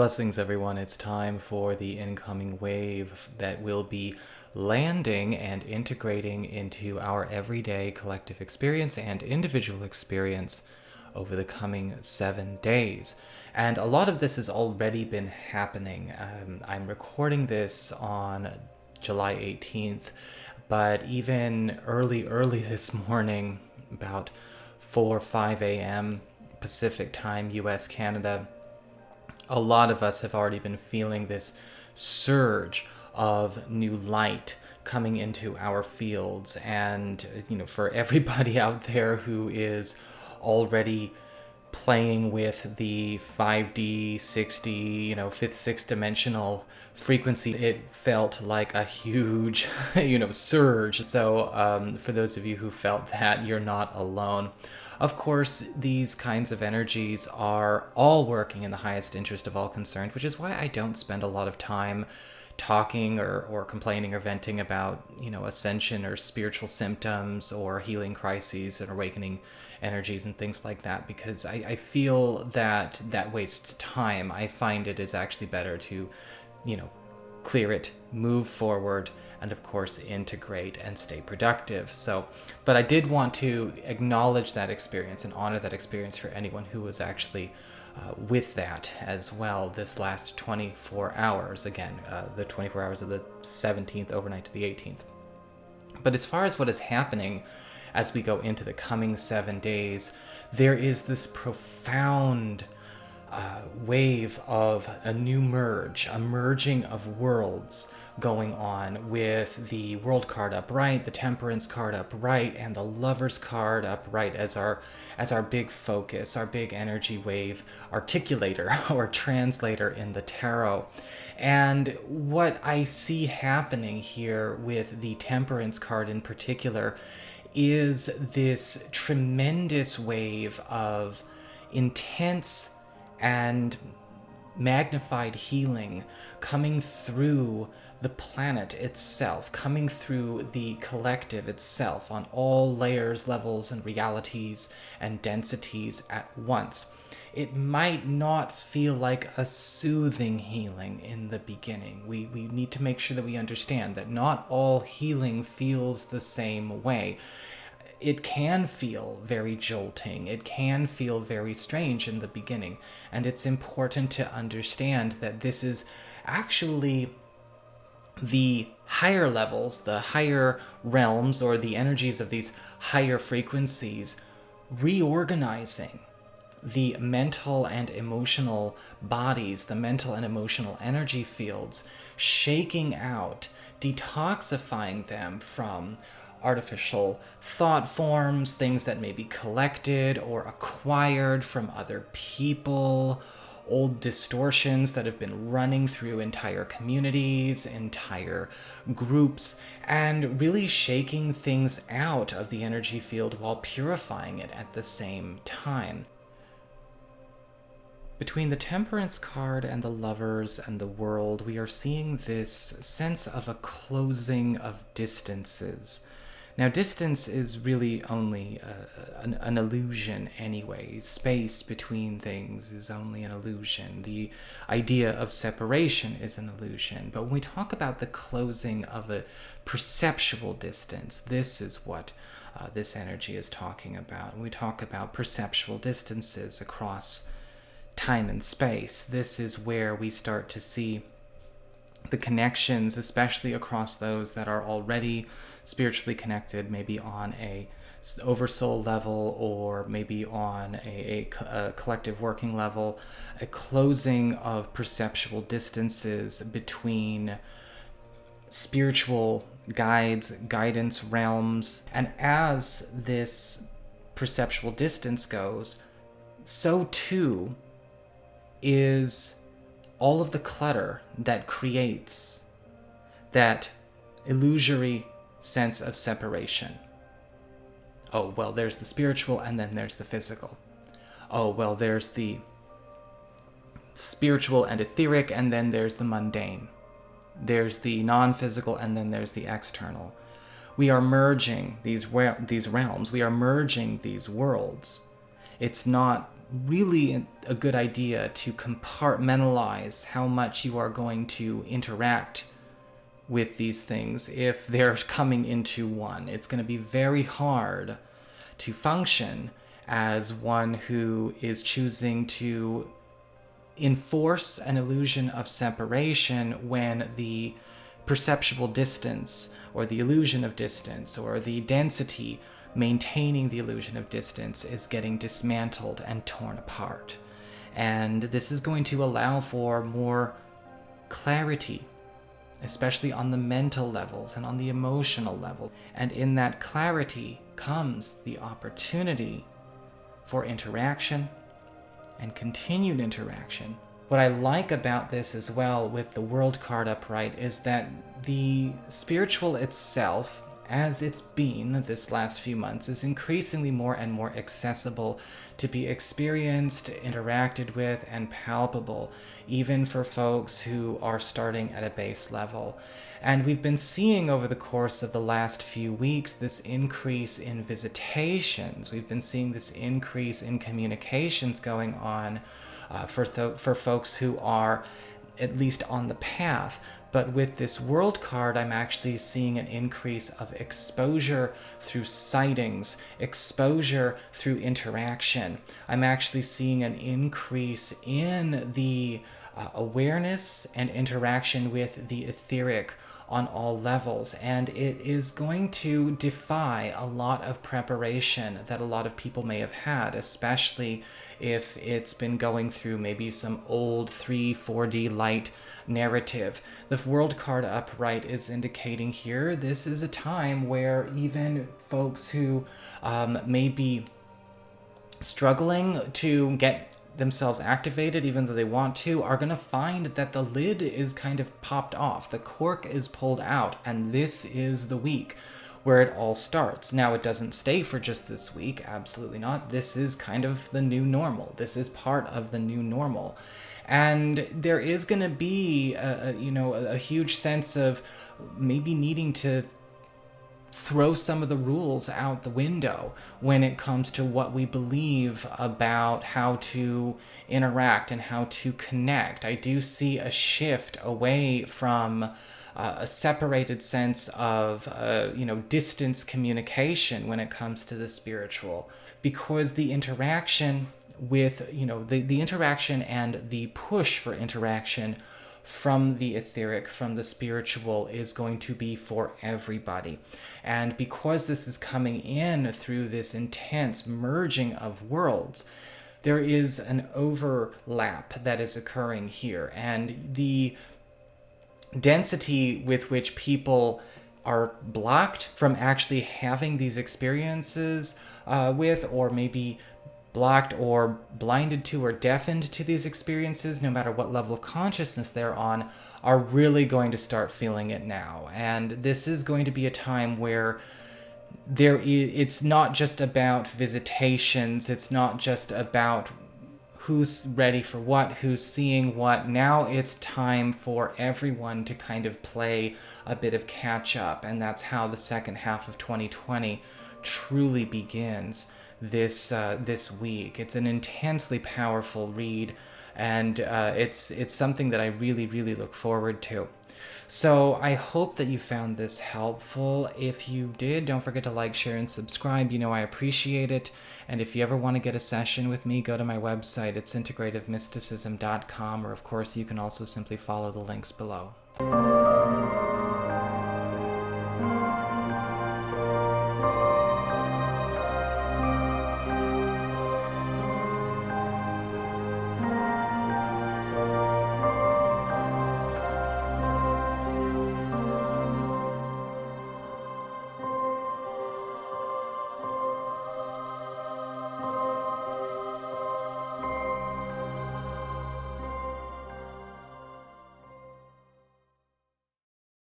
Blessings, everyone. It's time for the incoming wave that will be landing and integrating into our everyday collective experience and individual experience over the coming 7 days. And a lot of this has already been happening. I'm recording this on July 18th, but even early this morning, about 4 or 5 a.m. Pacific time, US, Canada, a lot of us have already been feeling this surge of new light coming into our fields. And, for everybody out there who is already playing with the 5D, 6D, fifth, sixth dimensional frequency, it felt like a huge, surge. So for those of you who felt that, you're not alone. Of course, these kinds of energies are all working in the highest interest of all concerned, which is why I don't spend a lot of time talking or complaining or venting about, ascension or spiritual symptoms or healing crises and awakening energies and things like that, because I feel that wastes time. I find it is actually better to, clear it, move forward, and of course integrate and stay productive. But I did want to acknowledge that experience and honor that experience for anyone who was actually with that as well this last 24 hours. Again, the 24 hours of the 17th overnight to the 18th. But as far as what is happening as we go into the coming 7 days, there is this profound wave of a new merge, a merging of worlds going on, with the World card upright, the Temperance card upright, and the Lovers card upright as our big focus, our big energy wave articulator or translator in the tarot. And what I see happening here with the Temperance card in particular is this tremendous wave of intense and magnified healing coming through the planet itself, coming through the collective itself on all layers, levels, and realities and densities at once. It might not feel like a soothing healing in the beginning. We need to make sure that we understand that not all healing feels the same way. It can feel very jolting. It can feel very strange in the beginning. And it's important to understand that this is actually the higher levels, the higher realms, or the energies of these higher frequencies reorganizing the mental and emotional bodies, the mental and emotional energy fields, shaking out, detoxifying them from artificial thought forms, things that may be collected or acquired from other people, old distortions that have been running through entire communities, entire groups, and really shaking things out of the energy field while purifying it at the same time. Between the Temperance card and the Lovers and the World, we are seeing this sense of a closing of distances. Now, distance is really only an illusion anyway. Space between things is only an illusion. The idea of separation is an illusion. But when we talk about the closing of a perceptual distance, this is what this energy is talking about. When we talk about perceptual distances across time and space, this is where we start to see the connections, especially across those that are already spiritually connected, maybe on a oversoul level or maybe on a collective working level, a closing of perceptual distances between spiritual guidance realms. And as this perceptual distance goes, so too is all of the clutter that creates that illusory sense of separation. Oh, well, there's the spiritual and then there's the physical. Oh, well, there's the spiritual and etheric and then there's the mundane. There's the non-physical and then there's the external. We are merging these realms. We are merging these worlds. It's not really a good idea to compartmentalize how much you are going to interact with these things if they're coming into one. It's going to be very hard to function as one who is choosing to enforce an illusion of separation when the perceptual distance or the illusion of distance or the density maintaining the illusion of distance is getting dismantled and torn apart. And this is going to allow for more clarity, especially on the mental levels and on the emotional level. And in that clarity comes the opportunity for interaction and continued interaction. What I like about this as well with the World card upright is that the spiritual itself, as it's been this last few months, is increasingly more and more accessible to be experienced, interacted with, and palpable, even for folks who are starting at a base level. And we've been seeing over the course of the last few weeks this increase in visitations. We've been seeing this increase in communications going on for folks who are at least on the path. But with this World card, I'm actually seeing an increase of exposure through sightings, exposure through interaction. I'm actually seeing an increase in the awareness and interaction with the etheric on all levels, and it is going to defy a lot of preparation that a lot of people may have had, especially if it's been going through maybe some old 3-4D light narrative. The World card upright is indicating here this is a time where even folks who may be struggling to get themselves activated, even though they want to, are going to find that the lid is kind of popped off. The cork is pulled out, and this is the week where it all starts. Now, it doesn't stay for just this week. Absolutely not. This is kind of the new normal. This is part of the new normal. And there is going to be a huge sense of maybe needing to throw some of the rules out the window when it comes to what we believe about how to interact and how to connect. I do see a shift away from a separated sense of distance communication when it comes to the spiritual, because the interaction with the interaction and the push for interaction from the etheric, from the spiritual, is going to be for everybody. And because this is coming in through this intense merging of worlds, there is an overlap that is occurring here. And the density with which people are blocked from actually having these experiences with, or maybe blocked or blinded to or deafened to these experiences, no matter what level of consciousness they're on, are really going to start feeling it now. And this is going to be a time where it's not just about visitations, it's not just about who's ready for what, who's seeing what. Now it's time for everyone to kind of play a bit of catch up, and that's how the second half of 2020 truly begins. This week. It's an intensely powerful read, and it's something that I really, really look forward to. So I hope that you found this helpful. If you did, don't forget to like, share, and subscribe. I appreciate it. And if you ever want to get a session with me, go to my website. It's integrativemysticism.com, or of course you can also simply follow the links below.